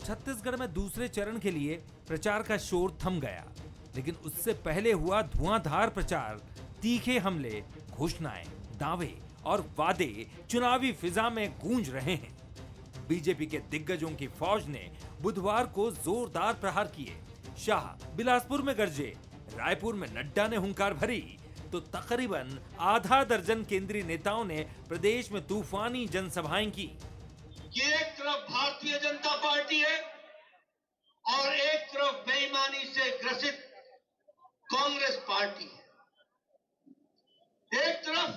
छत्तीसगढ़ में दूसरे चरण के लिए प्रचार का शोर थम गया, लेकिन उससे पहले हुआ धुआंधार प्रचार, तीखे हमले, घोषणाएं, दावे और वादे चुनावी फिजा में गूंज रहे हैं। बीजेपी के दिग्गजों की फौज ने बुधवार को जोरदार प्रहार किए। शाह बिलासपुर में गरजे, रायपुर में नड्डा ने हुंकार भरी, तो तकरीबन आधा दर्जन केंद्रीय नेताओं ने प्रदेश में तूफानी जनसभाएं की। एक तरफ भारतीय जनता पार्टी है और एक तरफ बेईमानी से ग्रसित कांग्रेस पार्टी है। एक तरफ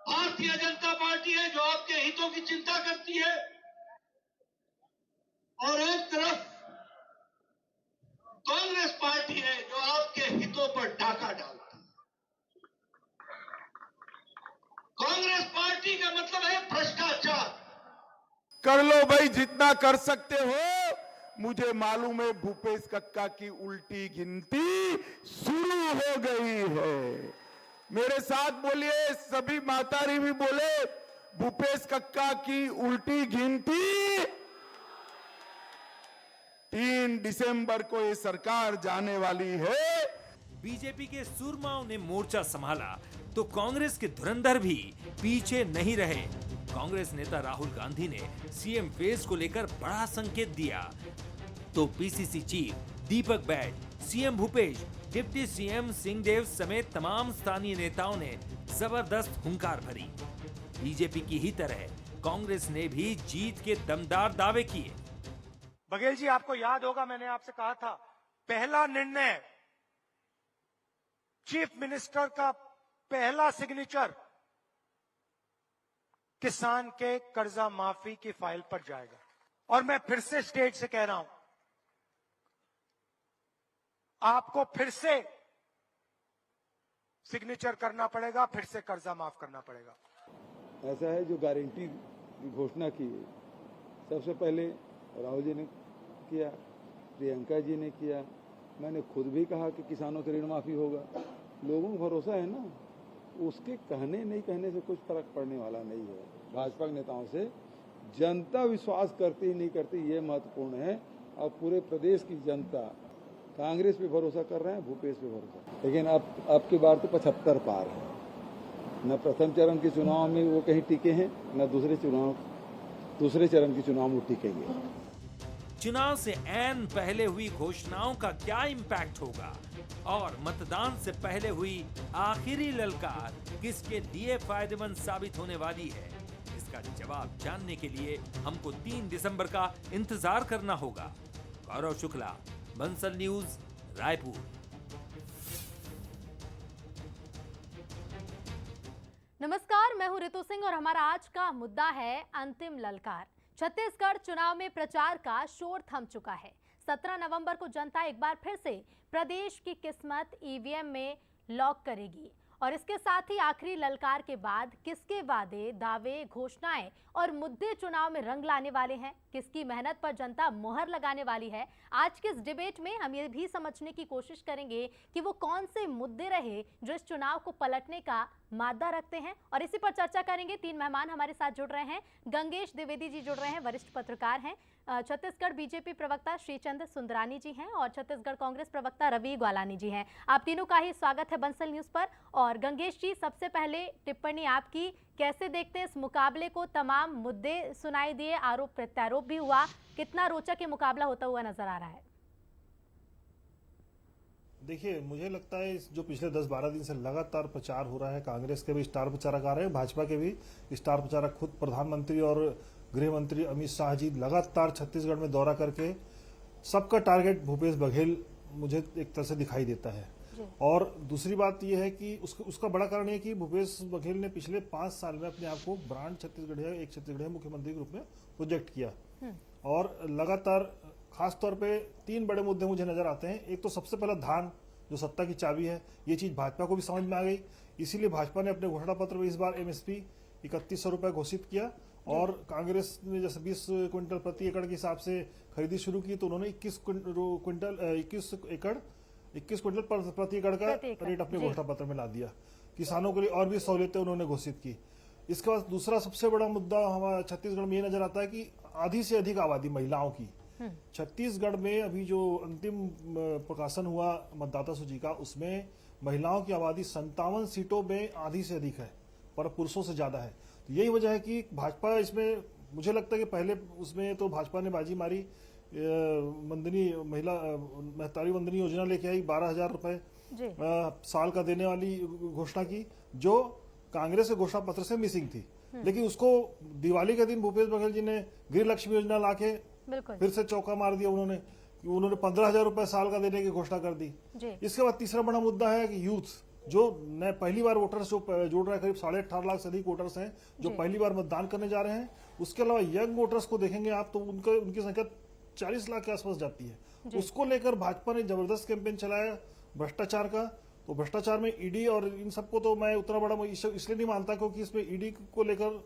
भारतीय जनता पार्टी है जो आपके हितों की चिंता करती है और एक तरफ कांग्रेस पार्टी है जो आपके हितों पर डाका डालती है। कांग्रेस पार्टी का मतलब है भ्रष्टाचार। कर लो भाई जितना कर सकते हो। मुझे मालूम है भूपेश कक्का की उल्टी गिनती शुरू हो गई है। मेरे साथ बोलिए, सभी मातारी भी बोले, भूपेश कक्का की उल्टी गिनती 3 दिसंबर को ये सरकार जाने वाली है। बीजेपी के सूरमाओं ने मोर्चा संभाला तो कांग्रेस के धुरंधर भी पीछे नहीं रहे। कांग्रेस नेता राहुल गांधी ने सीएम फेस को लेकर बड़ा संकेत दिया, तो PCC chief Deepak Baij, CM Bhupesh, deputy CM Singhdeo समेत तमाम स्थानीय नेताओं ने जबरदस्त हुंकार भरी। बीजेपी की ही तरह कांग्रेस ने भी जीत के दमदार दावे किए। बघेल जी, आपको याद होगा मैंने आपसे कहा था, पहला निर्णय, चीफ मिनिस्टर का पहला सिग्नेचर किसान के कर्जा माफी की फाइल पर जाएगा। और मैं फिर से स्टेज से कह रहा हूं, आपको फिर से सिग्नेचर करना पड़ेगा, फिर से कर्जा माफ करना पड़ेगा। ऐसा है जो गारंटी की घोषणा की है, सबसे पहले राहुल जी ने किया, प्रियंका जी ने किया, मैंने खुद भी कहा कि किसानों की ऋण माफी होगा। लोगों को भरोसा है ना, उसके कहने नहीं कहने से कुछ फर्क पड़ने वाला नहीं है। भाजपा के नेताओं से जनता विश्वास करती नहीं करती ये महत्वपूर्ण है। और पूरे प्रदेश की जनता कांग्रेस पे भरोसा कर रहे हैं, भूपेश पे भरोसा। लेकिन अब की बार तो 75 पार है। न प्रथम चरण के चुनाव में वो कहीं टिके हैं, न दूसरे चरण के चुनाव में टिकेंगे। चुनाव से ऐन पहले हुई घोषणाओं का क्या इम्पैक्ट होगा और मतदान से पहले हुई आखिरी ललकार किसके लिए फायदेमंद साबित होने वाली है, इसका जवाब जानने के लिए हमको 3 दिसंबर का इंतजार करना होगा। गौरव शुक्ला, बंसल न्यूज, रायपुर। नमस्कार, मैं हूं रितु सिंह और हमारा आज का मुद्दा है अंतिम ललकार। छत्तीसगढ़ चुनाव में प्रचार का शोर थम चुका है। 17 नवंबर को जनता एक बार फिर से प्रदेश की किस्मत ईवीएम में लॉक करेगी और इसके साथ ही आखिरी ललकार के बाद किसके वादे, दावे, घोषणाएं और मुद्दे चुनाव में रंग लाने वाले हैं, किसकी मेहनत पर जनता मुहर लगाने वाली है। आज के इस डिबेट में हम ये भी समझने की कोशिश करेंगे कि वो कौन से मुद्दे रहे जो इस चुनाव को पलटने का मादा रखते हैं, और इसी पर चर्चा करेंगे। 3 मेहमान हमारे साथ जुड़ रहे हैं। गंगेश द्विवेदी जी जुड़ रहे हैं, वरिष्ठ पत्रकार हैं। छत्तीसगढ़ बीजेपी प्रवक्ता श्रीचंद्र सुंदरानी जी हैं और छत्तीसगढ़ कांग्रेस प्रवक्ता रवि ग्वालानी जी हैं। आप तीनों का ही स्वागत है बंसल न्यूज पर। और गंगेश जी, सबसे पहले टिप्पणी आपकी, कैसे देखते हैं इस मुकाबले को? तमाम मुद्दे सुनाई दिए, आरोप प्रत्यारोप भी हुआ, कितना रोचक ये मुकाबला होता हुआ नजर आ रहा है? देखिए, मुझे लगता है जो पिछले 10-12 दिन से लगातार प्रचार हो रहा है, कांग्रेस के भी स्टार प्रचारक आ रहे हैं, भाजपा के भी स्टार प्रचारक, खुद प्रधानमंत्री और गृह मंत्री अमित शाह जी लगातार छत्तीसगढ़ में दौरा करके सबका टारगेट भूपेश बघेल मुझे एक तरह से दिखाई देता है। और दूसरी बात यह है कि उसका बड़ा कारण है कि भूपेश बघेल ने पिछले 5 साल में अपने आप को ब्रांड छत्तीसगढ़िया, एक छत्तीसगढ़िया मुख्यमंत्री के रूप में प्रोजेक्ट किया और लगातार खास तौर पे 3 बड़े मुद्दे मुझे नजर आते हैं। एक तो सबसे पहला धान, जो सत्ता की चाबी है, ये चीज भाजपा को भी समझ में आ गई, इसीलिए भाजपा ने अपने घोषणा पत्र में इस बार एमएसपी 3100 रुपए घोषित किया और कांग्रेस ने जैसे 20 क्विंटल प्रति एकड़ के हिसाब से खरीदी शुरू की, तो उन्होंने 21 क्विंटल प्रति एकड़ का रेट अपने घोषणा पत्र में ला दिया। किसानों के लिए और भी सहूलियतें उन्होंने घोषित की। इसके बाद दूसरा सबसे बड़ा मुद्दा हमारा छत्तीसगढ़ में ये नजर आता है कि आधी से अधिक आबादी महिलाओं की, छत्तीसगढ़ में अभी जो अंतिम प्रकाशन हुआ मतदाता सूची का, उसमें महिलाओं की आबादी 57 सीटों में आधी से अधिक है, पर पुरुषों से ज्यादा है। तो यही वजह है कि भाजपा इसमें, मुझे लगता है कि पहले उसमें तो भाजपा ने बाजी मारी, वंदनी महिला महतारी वंदनी योजना लेके आई, 12,000 रुपए साल का देने वाली घोषणा की, जो कांग्रेस के घोषणा पत्र से मिसिंग थी। लेकिन उसको दिवाली के दिन भूपेश बघेल जी ने गृह लक्ष्मी योजना लाके फिर से चौका मार दिया। उन्होंने 15,000 रुपए साल का देने की घोषणा कर दी। इसके बाद तीसरा बड़ा मुद्दा है कि यूथ, जो नए पहली बार वोटर्स जो जोड़ रहा है, करीब 18.5 लाख से अधिक वोटर्स हैं जो पहली बार मतदान करने जा रहे हैं। उसके अलावा यंग वोटर्स को देखेंगे आप तो उनकी संख्या 40 लाख के आसपास जाती है। उसको लेकर भाजपा ने जबरदस्त कैंपेन चलाया भ्रष्टाचार का। तो भ्रष्टाचार में ईडी और इन सबको तो मैं उतना बड़ा इसलिए नहीं मानता क्योंकि इसमें ईडी को लेकर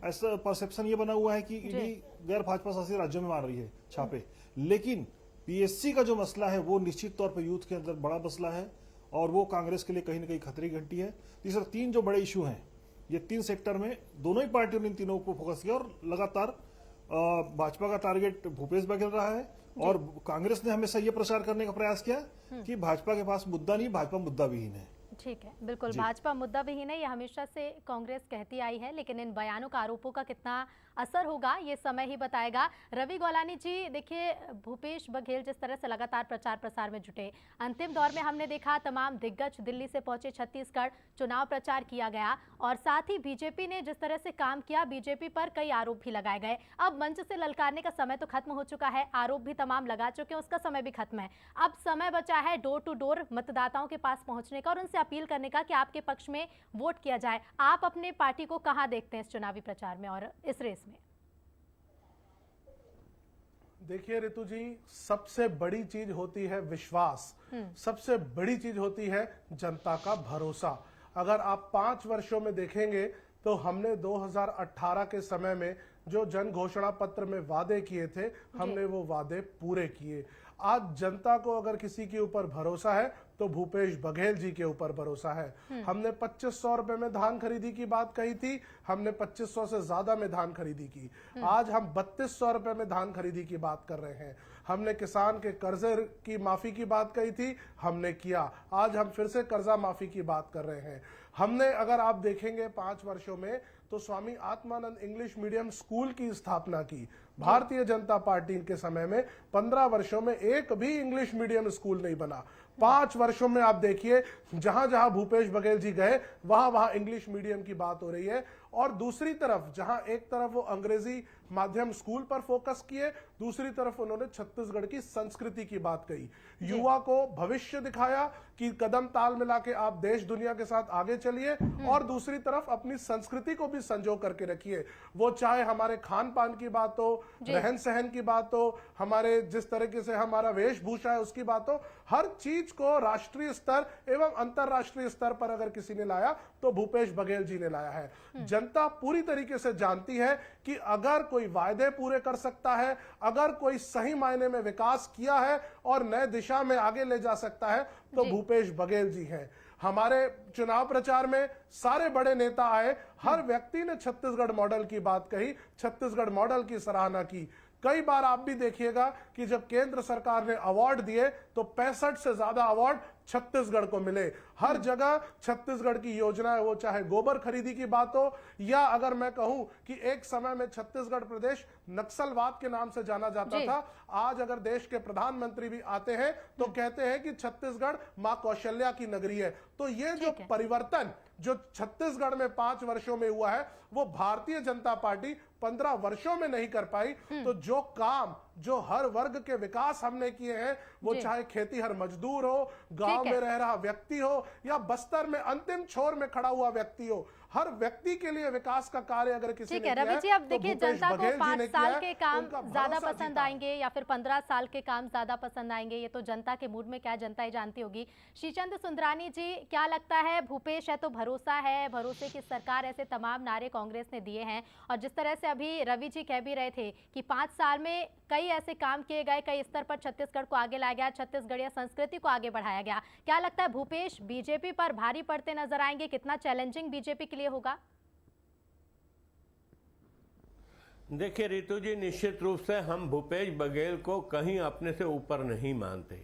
ऐसा परसेप्शन ये बना हुआ है कि ईडी गैर भाजपा शासित राज्यों में मार रही है छापे। लेकिन पीएससी का जो मसला है वो निश्चित तौर पर यूथ के अंदर बड़ा मसला है और वो कांग्रेस के लिए कहीं ना कहीं खतरे की घंटी है। तीसरा, 3 जो बड़े इशू हैं, ये 3 सेक्टर में दोनों ही पार्टियों ने इन तीनों को फोकस किया और लगातार भाजपा का टारगेट भूपेश बघेल रहा है और कांग्रेस ने हमेशा ये प्रचार करने का प्रयास किया कि भाजपा के पास मुद्दा नहीं, भाजपा मुद्दा विहीन है। ठीक है, बिल्कुल, भाजपा मुद्दा विहीन है, ये हमेशा से कांग्रेस कहती आई है, लेकिन इन बयानों का, आरोपों का कितना असर होगा ये समय ही बताएगा। रवि गोलानी जी, देखिए भूपेश बघेल जिस तरह से लगातार प्रचार प्रसार में जुटे, अंतिम दौर में हमने देखा तमाम दिग्गज दिल्ली से पहुंचे छत्तीसगढ़, चुनाव प्रचार किया गया और साथ ही बीजेपी ने जिस तरह से काम किया, बीजेपी पर कई आरोप भी लगाए गए। अब मंच से ललकारने का समय तो खत्म हो चुका है, आरोप भी तमाम लगा चुके हैं, उसका समय भी खत्म है। अब समय बचा है डोर टू डोर मतदाताओं के पास पहुंचने का और उनसे अपील करने का कि आपके पक्ष में वोट किया जाए। आप अपने पार्टी को कहां देखते हैं इस चुनावी प्रचार में और इस रेस में? देखिए ऋतु जी, सबसे बड़ी चीज होती है विश्वास, सबसे बड़ी चीज होती है जनता का भरोसा। अगर आप 5 वर्षों में देखेंगे तो हमने 2018 के समय में जो जन घोषणा पत्र में वादे किए थे, हमने वो वादे पूरे किए। आज जनता को अगर किसी के ऊपर भरोसा है तो भूपेश बघेल जी के ऊपर भरोसा है। हमने 2500 रुपए में धान खरीदी की बात कही थी, हमने 2500 से ज्यादा में धान खरीदी की। आज हम 3200 रुपए में धान खरीदी की बात कर रहे हैं। हमने किसान के कर्जे की माफी की बात कही थी, हमने किया। आज हम फिर से कर्जा माफी की बात कर रहे हैं। हमने, अगर आप देखेंगे 5 वर्षों में, तो Swami Atmanand English medium school की स्थापना की। भारतीय जनता पार्टी के समय में 15 वर्षों में एक भी इंग्लिश मीडियम स्कूल नहीं बना। 5 वर्षों में आप देखिए, जहां जहां भूपेश बघेल जी गए वहां वहां इंग्लिश मीडियम की बात हो रही है। और दूसरी तरफ, जहां एक तरफ वो अंग्रेजी माध्यम स्कूल पर फोकस किए, दूसरी तरफ उन्होंने छत्तीसगढ़ की संस्कृति की बात कही, युवा को भविष्य दिखाया कि कदम ताल मिला के आप देश दुनिया के साथ आगे चलिए और दूसरी तरफ अपनी संस्कृति को भी संजो करके रखिए। वो चाहे हमारे खान पान की बात हो, रहन सहन की बात हो, हमारे जिस तरीके से हमारा वेशभूषा है उसकी बात हो, हर चीज को राष्ट्रीय स्तर एवं अंतरराष्ट्रीय स्तर पर अगर किसी ने लाया तो भूपेश बघेल जी ने लाया है। जनता पूरी तरीके से जानती है कि अगर कोई वायदे पूरे कर सकता है, अगर कोई सही मायने में विकास किया है और नए दिशा में आगे ले जा सकता है तो भूपेश बघेल जी हैं। हमारे चुनाव प्रचार में सारे बड़े नेता आए, हर व्यक्ति ने छत्तीसगढ़ मॉडल की बात कही, छत्तीसगढ़ मॉडल की सराहना की। कई बार आप भी देखिएगा कि जब केंद्र सरकार ने अवार्ड दिए तो 65 से ज्यादा अवार्ड छत्तीसगढ़ को मिले। हर जगह छत्तीसगढ़ की योजनाएं, वो चाहे गोबर खरीदी की बात हो या अगर मैं कहूं कि एक समय में छत्तीसगढ़ प्रदेश नक्सलवाद के नाम से जाना जाता था, आज अगर देश के प्रधानमंत्री भी आते हैं तो कहते हैं कि छत्तीसगढ़ मां कौशल्या की नगरी है। तो ये जो परिवर्तन जो छत्तीसगढ़ में 5 वर्षों में हुआ है वो भारतीय जनता पार्टी 15 वर्षों में नहीं कर पाई। तो जो काम, जो हर वर्ग के विकास हमने किए हैं, वो चाहे खेती हर मजदूर हो, गांव में रह रहा व्यक्ति हो या बस्तर में अंतिम छोर में खड़ा हुआ व्यक्ति हो, हर व्यक्ति के लिए विकास का कार्य अगर किसी ने किया है, रवि जी, अब देखिए जनता को 5 साल के काम ज्यादा पसंद आएंगे या फिर 15 साल के काम ज्यादा पसंद आएंगे, ये तो जनता के मूड में क्या जनता ही जानती होगी। श्रीचंद सुंदरानी जी, क्या लगता है, भूपेश है तो भरोसा है, भरोसे की सरकार, ऐसे तमाम नारे कांग्रेस ने दिए हैं और जिस तरह से अभी रवि जी कह भी रहे थे कि 5 साल में कई ऐसे काम किए गए, कई स्तर पर छत्तीसगढ़ को आगे लाया गया, छत्तीसगढ़िया संस्कृति को आगे बढ़ाया गया, क्या लगता है भूपेश बीजेपी पर भारी पड़ते नजर आएंगे? कितना चैलेंजिंग बीजेपी के लिए होगा? देखिए रितु जी, निश्चित रूप से हम भूपेश बघेल को कहीं अपने से ऊपर नहीं मानते।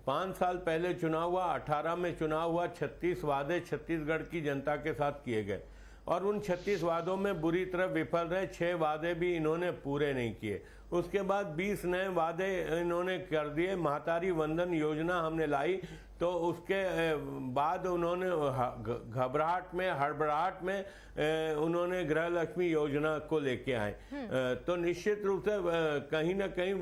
5 साल पहले चुनाव हुआ, 18 में चुनाव हुआ, 36 वादे छत्तीसगढ़ की जनता के साथ किए गए और उन 36 वादों में बुरी तरह विफल रहे। 6 वादे भी इन्होंने पूरे नहीं किए। उसके बाद 20 नए वादे इन्होंने कर दिए। महतारी वंदन योजना हमने लाई तो उसके बाद उन्होंने घबराहट में, हड़बड़ाहट में उन्होंने गृह लक्ष्मी योजना को लेके आए। तो निश्चित रूप से कहीं ना कहीं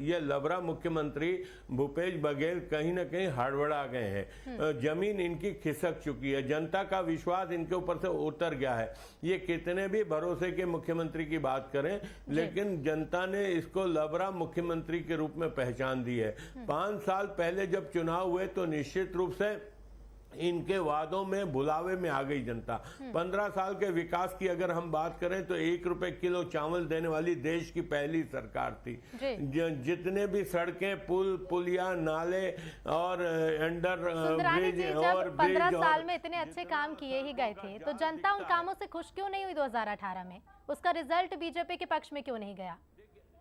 ये लबरा मुख्यमंत्री भूपेश बघेल कहीं ना कहीं हड़बड़ा गए हैं। जमीन इनकी खिसक चुकी है, जनता का विश्वास इनके ऊपर से उतर गया है। ये कितने भी भरोसे के मुख्यमंत्री की बात करें, लेकिन जनता ने इसको लबरा मुख्यमंत्री के रूप में पहचान दी है। 5 साल पहले जब चुनाव हुए तो निश्चित रूप से इनके वादों में भुलावे में आ गई जनता। 15 साल के विकास की अगर हम बात करें तो 1 रुपए किलो चावल देने वाली देश की पहली सरकार थी। जितने भी सड़कें, पुलिया, नाले और अंडर ब्रिज और 15 साल में इतने अच्छे काम किए ही गए थे, तो जनता उन कामों से खुश क्यों नहीं हुई 2018 में? उसका रिजल्ट बीजेपी के पक्ष में क्यों नहीं गया?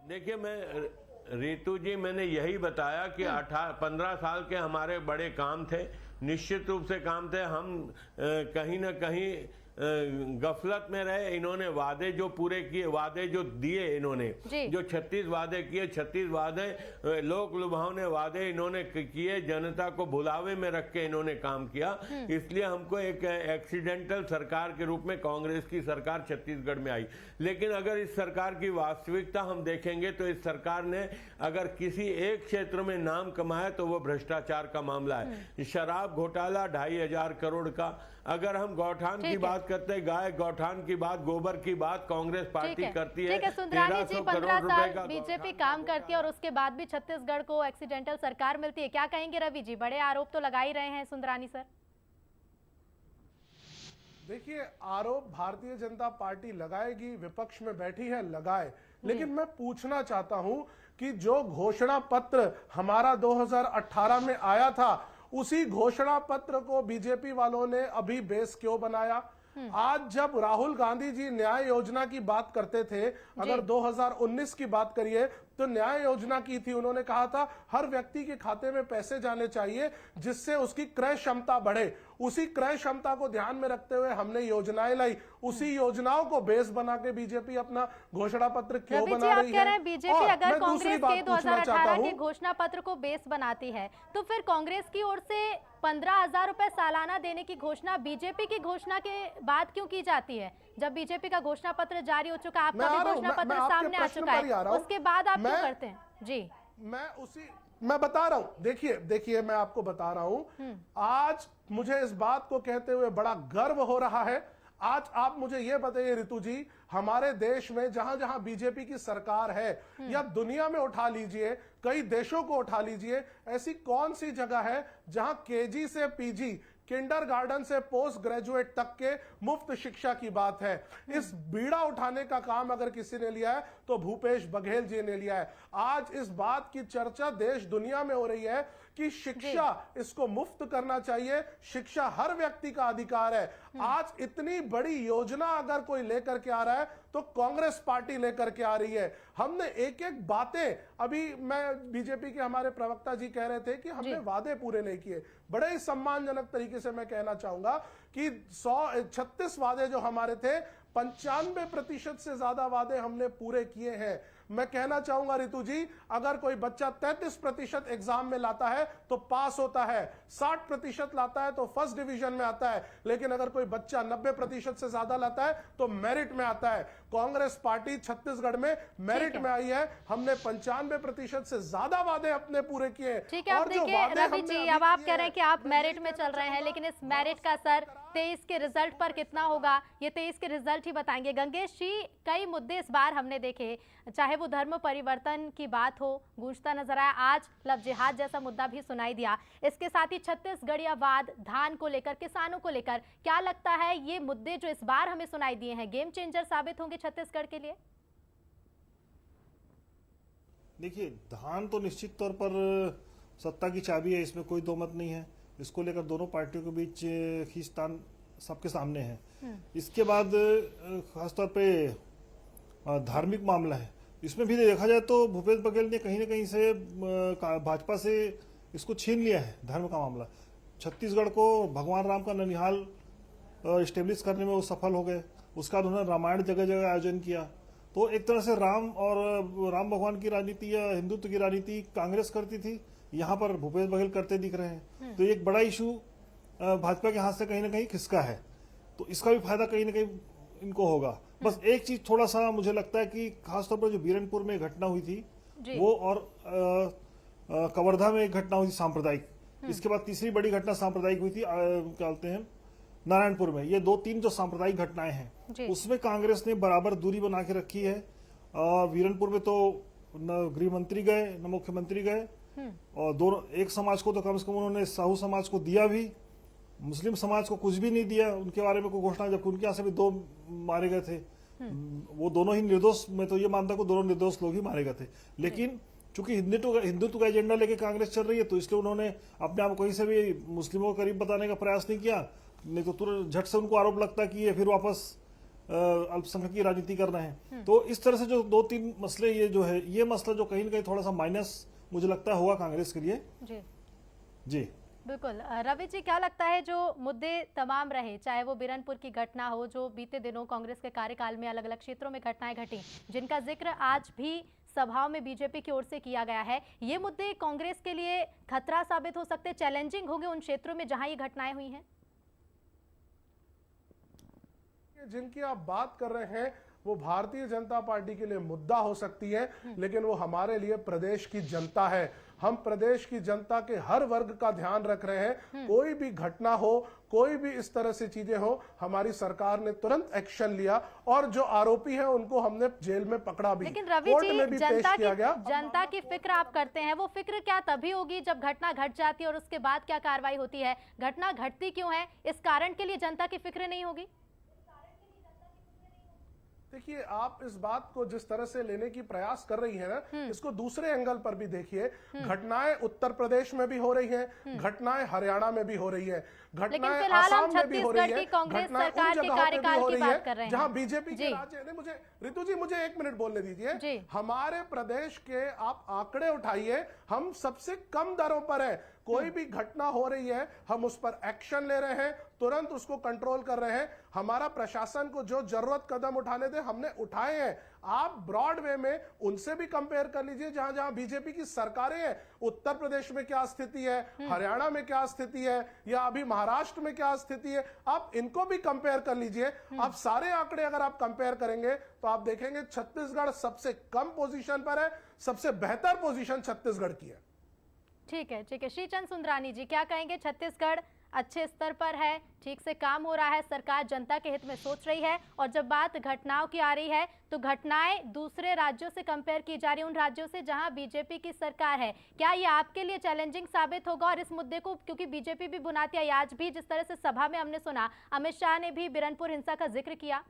देखिए रितु जी, मैंने यही बताया कि 15 साल के हमारे बड़े काम थे, निश्चित रूप से काम थे। हम कहीं ना कहीं गफलत में रहे। इन्होंने वादे जो पूरे किए, वादे जो दिए इन्होंने, जो 36 वादे किए, 36 वादे लोक लुभावने वादे इन्होंने किए, जनता को भुलावे में रख के इन्होंने काम किया। इसलिए हमको एक एक्सीडेंटल सरकार के रूप में कांग्रेस की सरकार छत्तीसगढ़ में आई। लेकिन अगर इस सरकार की वास्तविकता हम देखेंगे तो इस सरकार ने अगर किसी एक क्षेत्र में नाम कमाया तो वो भ्रष्टाचार का मामला है। शराब घोटाला 2,500 करोड़ का। अगर हम गौठान की बात करते हैं, गाय गौठान की बात, गोबर की बात कांग्रेस पार्टी करती है। 15 साल बीजेपी काम करती है और उसके बाद भी छत्तीसगढ़ को एक्सीडेंटल सरकार मिलती है। क्या कहेंगे रवि जी? बड़े आरोप तो लगा ही रहे हैं सुंदरानी सर। देखिए, आरोप भारतीय जनता पार्टी लगाएगी, विपक्ष में बैठी है, लगाए। लेकिन मैं पूछना चाहता हूं कि जो घोषणा पत्र हमारा 2018 में आया था, उसी घोषणा पत्र को बीजेपी वालों ने अभी बेस क्यों बनाया? आज जब राहुल गांधी जी न्याय योजना की बात करते थे, अगर 2019 की बात करिए तो न्याय योजना की थी, उन्होंने कहा था हर व्यक्ति के खाते में पैसे जाने चाहिए जिससे उसकी क्रय क्षमता बढ़े। उसी क्रय क्षमता को ध्यान में रखते हुए हमने योजनाएं लाई। उसी योजनाओं को बेस बना के बीजेपी अपना घोषणा पत्र क्यों बना रही है? बीजेपी अगर कांग्रेस के 2018 के घोषणा पत्र को बेस बनाती है तो फिर कांग्रेस की ओर से 15,000 रुपए सालाना देने की घोषणा बीजेपी की घोषणा के बाद क्यों की जाती है? जब बीजेपी का घोषणा पत्र जारी हो चुका, आपका भी घोषणा पत्र सामने आ चुका है, उसके बाद आप क्यों करते हैं? जी, मैं बता रहा हूं। देखिए मैं आपको बता रहा हूं, आज मुझे इस बात को कहते हुए बड़ा गर्व हो रहा है। आज आप मुझे यह बताइए रितु जी, हमारे देश में जहां जहां बीजेपी की सरकार है, या दुनिया में उठा लीजिए, कई देशों को उठा लीजिए, ऐसी कौन सी जगह है जहां केजी से पीजी, किंडरगार्टन से पोस्ट ग्रेजुएट तक के मुफ्त शिक्षा की बात है? इस बीड़ा उठाने का काम अगर किसी ने लिया है तो भूपेश बघेल जी ने लिया है। आज इस बात की चर्चा देश दुनिया में हो रही है कि शिक्षा इसको मुफ्त करना चाहिए, शिक्षा हर व्यक्ति का अधिकार है। आज इतनी बड़ी योजना अगर कोई लेकर के आ रहा है तो कांग्रेस पार्टी लेकर के आ रही है। हमने एक एक बातें, अभी मैं बीजेपी के हमारे प्रवक्ता जी कह रहे थे कि हमने वादे पूरे नहीं किए। बड़े ही सम्मानजनक तरीके से मैं कहना चाहूंगा कि 136 वादे जो हमारे थे, 95% से ज्यादा वादे हमने पूरे किए हैं। मैं कहना चाहूंगा रितु जी, अगर कोई बच्चा 33% एग्जाम में लाता है तो पास होता है, 60% लाता है तो फर्स्ट डिवीजन में आता है, लेकिन अगर कोई बच्चा 90% से ज्यादा लाता है तो मेरिट में आता है। कांग्रेस पार्टी छत्तीसगढ़ में मेरिट में आई है। हमने 95% से ज्यादा वादे अपने पूरे किए। ठीक है, अब देखिए रवि जी, अब आप कह रहे हैं कि आप मेरिट में चल रहे हैं, लेकिन इस मेरिट का असर 23 के रिजल्ट पर कितना होगा, ये 23 के रिजल्ट ही बताएंगे। गंगेश जी, कई मुद्दे इस बार हमने देखे, चाहे वो धर्म परिवर्तन की बात हो, गूंजता नजर आया, आज लव जिहाद जैसा मुद्दा भी सुनाई दिया। इसके साथ ही छत्तीसगढ़ियावाद, धान को लेकर, किसानों को लेकर, क्या लगता है ये मुद्दे जो इस बार हमें सुनाई दिए हैं गेम चेंजर साबित होंगे छत्तीसगढ़ के लिए? देखिए, धान तो निश्चित तौर पर सत्ता की चाबी है, इसमें कोई दो मत नहीं है। इसको लेकर दोनों पार्टियों के बीच खींचतान सबके सामने है। इसके बाद खासतौर पे धार्मिक मामला है। इसमें भी देखा जाए तो भूपेश बघेल ने कहीं ना कहीं से भाजपा से इसको छीन लिया है, धर्म का मामला। छत्तीसगढ़ को भगवान राम का ननिहाल इस्टेब्लिश करने में वो सफल हो गए। उसका उन्होंने रामायण जगह जगह आयोजन किया। तो एक तरह से राम भगवान की राजनीति या हिंदुत्व की राजनीति कांग्रेस करती थी, यहाँ पर भूपेश बघेल करते दिख रहे हैं। तो एक बड़ा इशू भाजपा के हाथ से कहीं ना कहीं खिसका है, तो इसका भी फायदा कहीं ना कहीं इनको होगा। बस एक चीज थोड़ा सा मुझे लगता है कि खासतौर पर जो बीरनपुर में घटना हुई थी वो, और कवर्धा में एक घटना हुई थी सांप्रदायिक, इसके बाद तीसरी बड़ी घटना सांप्रदायिक हुई थी क्या बोलते हैं नारायणपुर में। ये 2-3 जो सांप्रदायिक घटनाएं हैं उसमें कांग्रेस ने बराबर दूरी बना के रखी है। वीरनपुर में तो न गृह मंत्री गए न मुख्यमंत्री गए, और दोनों, एक समाज को तो कम से कम उन्होंने साहू समाज को दिया भी, मुस्लिम समाज को कुछ भी नहीं दिया उनके बारे में कोई घोषणा, जबकि उनके यहाँ से भी 2 मारे गए थे। वो दोनों ही निर्दोष, मैं तो ये मानता हूँ दोनों निर्दोष लोग ही मारे गए थे। लेकिन चूंकि हिंदुत्व का एजेंडा लेके कांग्रेस चल रही है, तो इसलिए उन्होंने अपने आप कहीं से भी मुस्लिमों को करीब बताने का प्रयास नहीं किया, नहीं तो तुरंत झट से उनको आरोप लगता कि ये फिर वापस अल्पसंख्यक की राजनीति कर रहे हैं। तो इस तरह से जो 2-3 मसले, ये जो है ये मसला जो कहीं ना कहीं थोड़ा सा माइनस मुझे लगता है होगा कांग्रेस के लिए। जी बिल्कुल। रवि जी, क्या लगता है जो मुद्दे तमाम रहे, चाहे वो बीरनपुर की घटना हो, जो बीते दिनों कांग्रेस के कार्यकाल में अलग अलग क्षेत्रों में घटनाएं घटी, जिनका जिक्र आज भी सभाओं में बीजेपी की ओर से किया गया है, ये मुद्दे कांग्रेस के लिए खतरा साबित हो सकते, चैलेंजिंग होंगे उन क्षेत्रों में जहां ये घटनाएं हुई हैं? जिनकी आप बात कर रहे हैं वो भारतीय जनता पार्टी के लिए मुद्दा हो सकती है, लेकिन वो हमारे लिए प्रदेश की जनता है। हम प्रदेश की जनता के हर वर्ग का ध्यान रख रहे हैं। कोई भी घटना हो, कोई भी इस तरह से चीजें हो, हमारी सरकार ने तुरंत एक्शन लिया और जो आरोपी हैं उनको हमने जेल में पकड़ा भी। लेकिन रवि जी, जनता की फिक्र आप करते हैं, वो फिक्र क्या तभी होगी जब घटना घट जाती है और उसके बाद क्या कार्रवाई होती है? घटना घटती क्यों है, इस कारण के लिए जनता की फिक्र नहीं होगी? देखिए, आप इस बात को जिस तरह से लेने की प्रयास कर रही है ना, इसको दूसरे एंगल पर भी देखिए। घटनाएं उत्तर प्रदेश में भी हो रही हैं, घटनाएं हरियाणा में भी हो रही है, घटनाएं आसाम में भी हो रही है, घटनाएं उन जगहों पे भी हो रही है जहां बीजेपी के राज्य है। मुझे रितु जी, मुझे 1 मिनट बोलने दीजिए। हमारे प्रदेश के आप आंकड़े उठाइए, हम सबसे कम दरों पर है। कोई भी घटना हो रही है, हम उस पर एक्शन ले रहे हैं, तुरंत उसको कंट्रोल कर रहे हैं। हमारा प्रशासन को जो जरूरत कदम उठाने थे हमने उठाए हैं। आप ब्रॉड वे में उनसे भी कंपेयर कर लीजिए जहां जहां बीजेपी की सरकारें हैं। उत्तर प्रदेश में क्या स्थिति है, हरियाणा में क्या स्थिति है, या अभी महाराष्ट्र में क्या स्थिति है, आप इनको भी कंपेयर कर लीजिए। आप सारे आंकड़े अगर आप कंपेयर करेंगे तो आप देखेंगे छत्तीसगढ़ सबसे कम पोजीशन पर है, सबसे बेहतर पोजीशन छत्तीसगढ़ की है। ठीक है, ठीक है। श्रीचंद सुंदरानी जी, क्या कहेंगे? छत्तीसगढ़ अच्छे स्तर पर है, ठीक से काम हो रहा है, सरकार जनता के हित में सोच रही है, और जब बात घटनाओं की आ रही है तो घटनाएं दूसरे राज्यों से कंपेयर की जा रही है, उन राज्यों से जहां बीजेपी की सरकार है। क्या ये आपके लिए चैलेंजिंग साबित होगा? और इस मुद्दे को, क्योंकि बीजेपी भी बुनाती है, आज भी जिस तरह से सभा में हमने सुना, अमित शाह ने भी बीरनपुर हिंसा का जिक्र किया।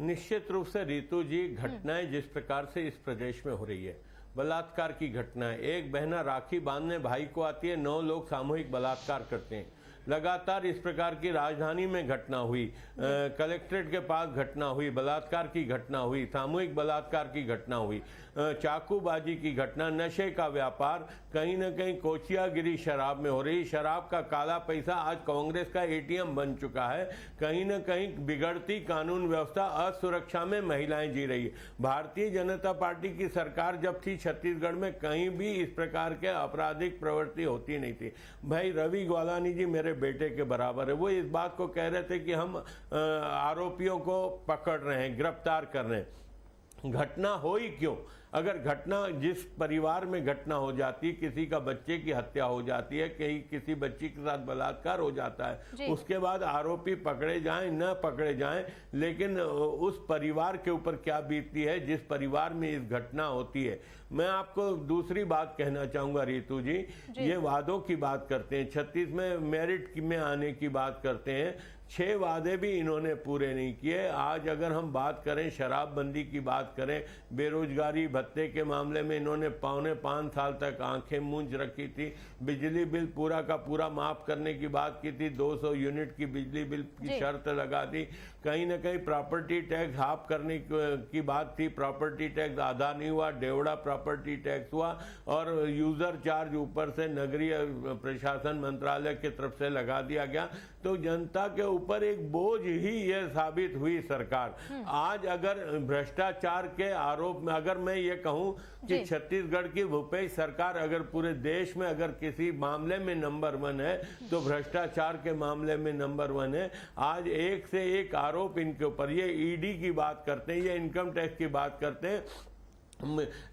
निश्चित रूप से रितु जी, घटनाएं जिस प्रकार से इस प्रदेश में हो रही है, बलात्कार की घटना है, एक बहना राखी बांधने भाई को आती है, 9 लोग सामूहिक बलात्कार करते हैं। लगातार इस प्रकार की राजधानी में घटना हुई, कलेक्ट्रेट के पास घटना हुई, बलात्कार की घटना हुई, सामूहिक बलात्कार की घटना हुई, चाकूबाजी की घटना, नशे का व्यापार, कहीं ना कहीं कोचियागिरी शराब में हो रही। शराब का काला पैसा आज कांग्रेस का एटीएम बन चुका है। कहीं ना कहीं बिगड़ती कानून व्यवस्था, असुरक्षा में महिलाएं जी रही है। भारतीय जनता पार्टी की सरकार जब थी छत्तीसगढ़ में, कहीं भी इस प्रकार के आपराधिक प्रवृत्ति होती नहीं थी। भाई रवि ग्वालानी जी मेरे बेटे के बराबर है, वो इस बात को कह रहे थे कि हम आरोपियों को पकड़ रहे हैं, गिरफ्तार कर रहे हैं। घटना हो ही क्यों? अगर घटना जिस परिवार में घटना हो जाती है, किसी का बच्चे की हत्या हो जाती है, कहीं किसी बच्ची के साथ बलात्कार हो जाता है, उसके बाद आरोपी पकड़े जाएं न पकड़े जाएं, लेकिन उस परिवार के ऊपर क्या बीतती है जिस परिवार में इस घटना होती है। मैं आपको दूसरी बात कहना चाहूंगा रितु जी, ये वादों की बात करते हैं, 36 में मेरिट में आने की बात करते हैं, 6 वादे भी इन्होंने पूरे नहीं किए। आज अगर हम बात करें शराबबंदी की बात करें, बेरोजगारी भत्ते के मामले में इन्होंने 5.25 साल तक आंखें मूंझ रखी थी, बिजली बिल पूरा का पूरा माफ करने की बात की थी, 200 यूनिट की बिजली बिल की शर्त लगा दी, कहीं ना कहीं प्रॉपर्टी टैक्स हाफ करने की बात थी, प्रॉपर्टी टैक्स आधा नहीं हुआ, डेवड़ा प्रॉपर्टी टैक्स हुआ, और यूजर चार्ज ऊपर से नगरीय प्रशासन मंत्रालय की तरफ से लगा दिया गया। तो जनता के ऊपर एक बोझ ही यह साबित हुई सरकार। आज अगर भ्रष्टाचार के आरोप में अगर मैं ये कहूं कि छत्तीसगढ़ की भूपेश सरकार अगर पूरे देश में अगर किसी मामले में नंबर 1 है तो भ्रष्टाचार के मामले में नंबर 1 है। आज एक से एक आरोप इनके ऊपर, ये ईडी की बात करते हैं, ये इनकम टैक्स की बात करते हैं,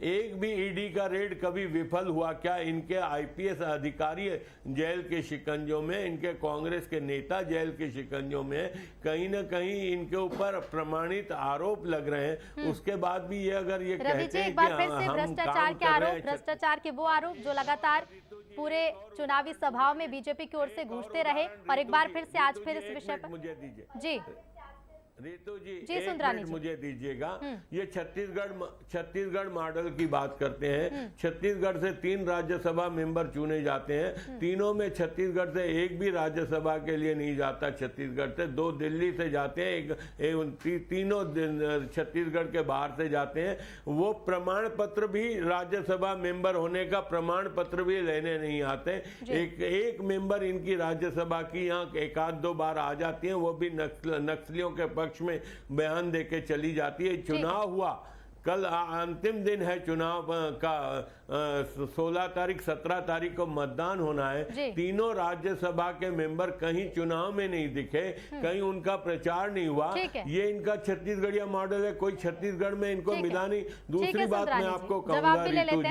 एक भी ईडी का रेड कभी विफल हुआ क्या? इनके आईपीएस अधिकारी जेल के शिकंजों में, इनके कांग्रेस के नेता जेल के शिकंजों में, कहीं ना कहीं इनके ऊपर प्रमाणित आरोप लग रहे हैं। उसके बाद भी ये अगर ये कहते हैं कि हम भ्रष्टाचार के आरोप, भ्रष्टाचार के वो आरोप जो लगातार पूरे चुनावी सभाओं में बीजेपी की ओर से गूंजते रहे, और एक बार फिर से आज फिर इस विषय पर मुझे दीजिए जी रितु जी, जी एक मिनट मुझे दीजिएगा। ये छत्तीसगढ़ मॉडल की बात करते हैं। छत्तीसगढ़ से 3 राज्यसभा मेंबर चुने जाते हैं, तीनों में छत्तीसगढ़ से एक भी राज्यसभा के लिए नहीं जाता। छत्तीसगढ़ से 2 दिल्ली से जाते हैं, तीनों छत्तीसगढ़ के बाहर से जाते हैं। वो प्रमाण पत्र भी, राज्यसभा मेंबर होने का प्रमाण पत्र भी लेने नहीं आते। एक मेंबर इनकी राज्यसभा की यहाँ 1-2 बार आ जाती है, वो भी नक्सलियों के पक्ष में बयान देके चली जाती है। चुनाव हुआ, कल अंतिम दिन है चुनाव का, 16 तारीख 17 तारीख को मतदान होना है। तीनों राज्यसभा के मेंबर कहीं चुनाव में नहीं दिखे, कहीं उनका प्रचार नहीं हुआ। ये इनका छत्तीसगढ़िया मॉडल है, कोई छत्तीसगढ़ में इनको मिला नहीं। दूसरी बात मैं आपको कहूंगा,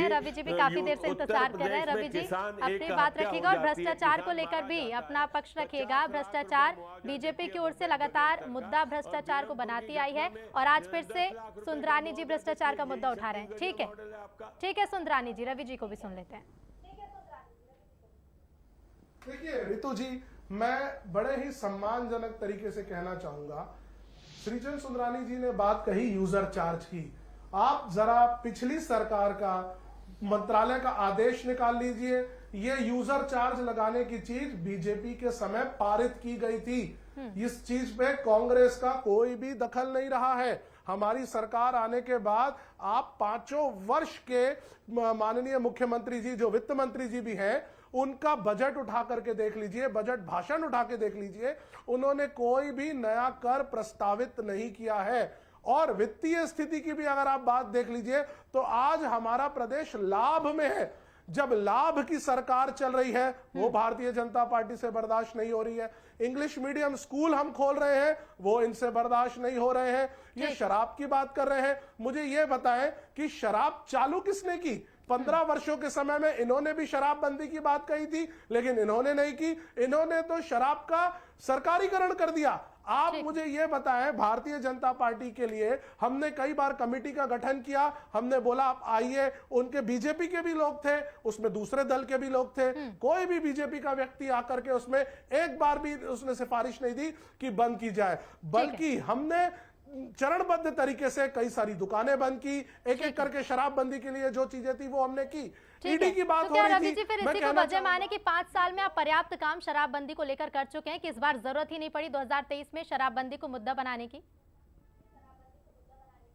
रवि जी भी काफी देर से इंतजार कर रहे हैं। रवि जी अपनी बात रखिएगा और भ्रष्टाचार को लेकर भी अपना पक्ष रखिएगा। भ्रष्टाचार बीजेपी की ओर से लगातार मुद्दा भ्रष्टाचार को बनाती आई है, और आज फिर से सुंदरानी जी भ्रष्टाचार का मुद्दा उठा रहे हैं। ठीक है सुंदरानी जी, रवि जी को भी सुन लेते हैं। देखिए रितु जी, मैं बड़े ही सम्मानजनक तरीके से कहना चाहूंगा, श्रीचंद सुंदरानी जी ने बात कही यूजर चार्ज की। आप जरा पिछली सरकार का मंत्रालय का आदेश निकाल लीजिए, ये यूजर चार्ज लगाने की चीज बीजेपी के समय पारित की गई थी। इस चीज पे कांग्रेस का कोई भी दखल नहीं रहा है। हमारी सरकार आने के बाद आप 5 वर्ष के माननीय मुख्यमंत्री जी, जो वित्त मंत्री जी भी हैं, उनका बजट उठा करके देख लीजिए, बजट भाषण उठा के देख लीजिए, उन्होंने कोई भी नया कर प्रस्तावित नहीं किया है। और वित्तीय स्थिति की भी अगर आप बात देख लीजिए तो आज हमारा प्रदेश लाभ में है। जब लाभ की सरकार चल रही है वो भारतीय जनता पार्टी से बर्दाश्त नहीं हो रही है। इंग्लिश मीडियम स्कूल हम खोल रहे हैं, वो इनसे बर्दाश्त नहीं हो रहे हैं। ये शराब की बात कर रहे हैं, मुझे ये बताएं कि शराब चालू किसने की? 15 वर्षों के समय में इन्होंने भी शराबबंदी की बात कही थी, लेकिन इन्होंने नहीं की। इन्होंने तो शराब का सरकारीकरण कर दिया। आप मुझे ये बताएं, भारतीय जनता पार्टी के लिए हमने कई बार कमेटी का गठन किया, हमने बोला आप आइए, उनके बीजेपी के भी लोग थे, उसमें दूसरे दल के भी लोग थे, कोई भी बीजेपी का व्यक्ति आकर के उसमें एक बार भी उसने सिफारिश नहीं दी कि बंद की जाए, बल्कि हमने चरणबद्ध तरीके से कई सारी दुकानें बंद की, एक एक करके शराबबंदी के लिए जो चीजें थी वो हमने की। ईडी की बात तो हो रही रवि थी। जी, फिर इसी को वजह माने कि 5 साल में आप पर्याप्त काम शराबबंदी को लेकर कर चुके हैं कि इस बार जरूरत ही नहीं पड़ी 2023 में शराबबंदी को मुद्दा बनाने की?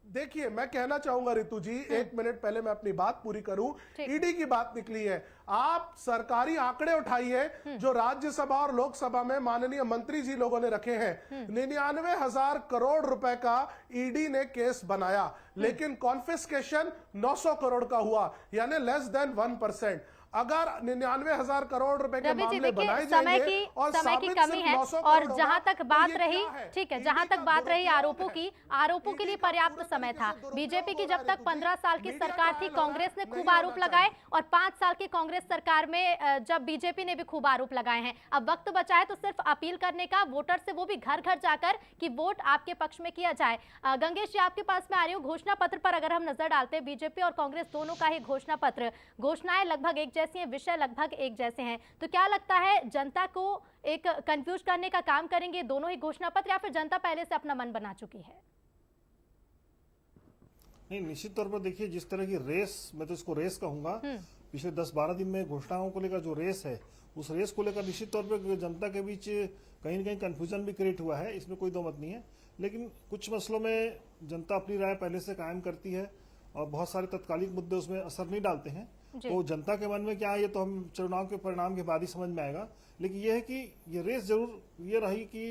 देखिए, मैं कहना चाहूंगा रितु जी, 1 मिनट पहले मैं अपनी बात पूरी करूं। ईडी की बात निकली है, आप सरकारी आंकड़े उठाइए जो राज्यसभा और लोकसभा में माननीय मंत्री जी लोगों ने रखे हैं। 99,000 करोड़ रुपए का ईडी ने केस बनाया, लेकिन कॉन्फिस्केशन 900 करोड़ का हुआ, यानी लेस देन 1%। अगर 99,000 करोड़ रुपए के रवि जी मामले देखिए, बनाए समय जाएंगे की और कमी साबित है। सिर्फ 900 और करोड़ जहां होगा, तक तो बात ये रही, क्या है? ठीक है, ईडी जहां का तक बात रही दुरुपयोग आरोपों है। की, आरोपों के लिए पर्याप्त समय था। बीजेपी की जब तक 15 साल की मीडिया सरकार का थी, हाल हो रहा है, कांग्रेस ने खूब नहीं आरोप होना लगाए, चाहिए। और 5 साल की कांग्रेस सरकार में जब बीजेपी ने भी खूब आरोप लगाए हैं। अब वक्त बचा है तो सिर्फ अपील करने का वोटर से, वो भी घर घर जाकर, कि वोट आपके पक्ष में किया जाए। गंगेश जी, आपके पास में आ रही हूँ। घोषणा पत्र पर अगर हम नजर डालते हैं, बीजेपी और कांग्रेस दोनों का ही घोषणा पत्र, घोषणाएं लगभग एक जैसी हैं, विषय लगभग एक जैसे हैं, तो क्या लगता है जनता को एक कंफ्यूज करने का काम करेंगे दोनों ही घोषणा पत्र, या फिर जनता पहले से अपना मन बना चुकी है? नहीं, निश्चित तौर पर देखिए, जिस तरह की रेस, मैं तो इसको रेस कहूंगा, पिछले 10-12 दिन में घोषणाओं को लेकर जो रेस है, उस रेस को लेकर निश्चित तौर पर जनता के बीच कहीं न कहीं कंफ्यूजन भी क्रिएट हुआ है, इसमें कोई दो मत नहीं है। लेकिन कुछ मसलों में जनता अपनी राय पहले से कायम करती है और बहुत सारे तत्कालिक मुद्दे उसमें असर नहीं डालते हैं। तो जनता के मन में क्या है, ये तो हम चुनाव के परिणाम के बाद ही समझ में आएगा। लेकिन यह है कि ये रेस जरूर ये रही कि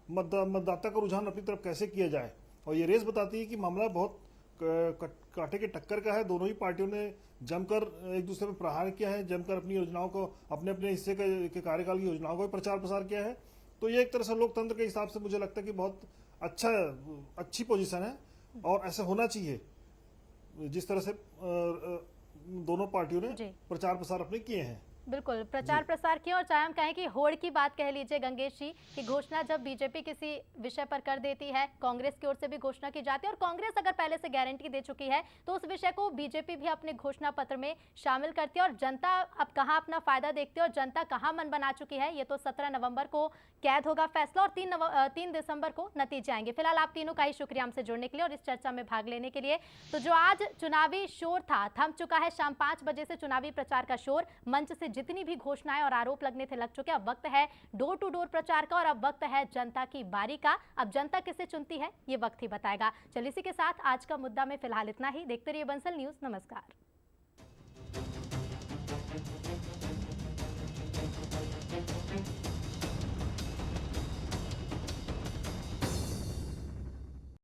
मतदाता का रुझान अपनी तरफ कैसे किया जाए, और ये रेस बताती है कि मामला बहुत कांटे के टक्कर का है। दोनों ही पार्टियों ने जमकर एक दूसरे पर प्रहार किया है, जमकर अपनी योजनाओं को, अपने अपने हिस्से के कार्यकाल की योजनाओं को प्रचार प्रसार किया है। तो ये एक तरह से लोकतंत्र के हिसाब से मुझे लगता है कि बहुत अच्छी पोजीशन है, और ऐसा होना चाहिए जिस तरह से दोनों पार्टियों ने प्रचार प्रसार अपने किए हैं। बिल्कुल, प्रचार प्रसार किया, और चाहे हम कहें कि होड़ की बात कह लीजिए गंगेश जी, कि घोषणा जब बीजेपी किसी विषय पर कर देती है, कांग्रेस की ओर से भी घोषणा की जाती है, और कांग्रेस अगर पहले से गारंटी दे चुकी है तो उस विषय को बीजेपी भी अपने घोषणा पत्र में शामिल करती है। और जनता अब कहाँ अपना फायदा देखती है और जनता कहाँ मन बना चुकी है, ये तो 17 नवंबर को कैद होगा फैसला, और 3 दिसंबर को नतीजे आएंगे। फिलहाल आप तीनों का ही शुक्रिया हमसे जुड़ने के लिए और इस चर्चा में भाग लेने के लिए। तो जो आज चुनावी शोर था, थम चुका है। शाम 5 बजे से चुनावी प्रचार का शोर, मंच से जितनी भी घोषणाएं और आरोप लगने थे लग चुके। अब वक्त है डोर टू डोर प्रचार का, और अब वक्त है जनता की बारी का। अब जनता किसे चुनती है ये वक्त ही बताएगा। चलिए इसी के साथ आज का मुद्दा में फिलहाल इतना ही। देखते रहिए बंसल न्यूज। नमस्कार।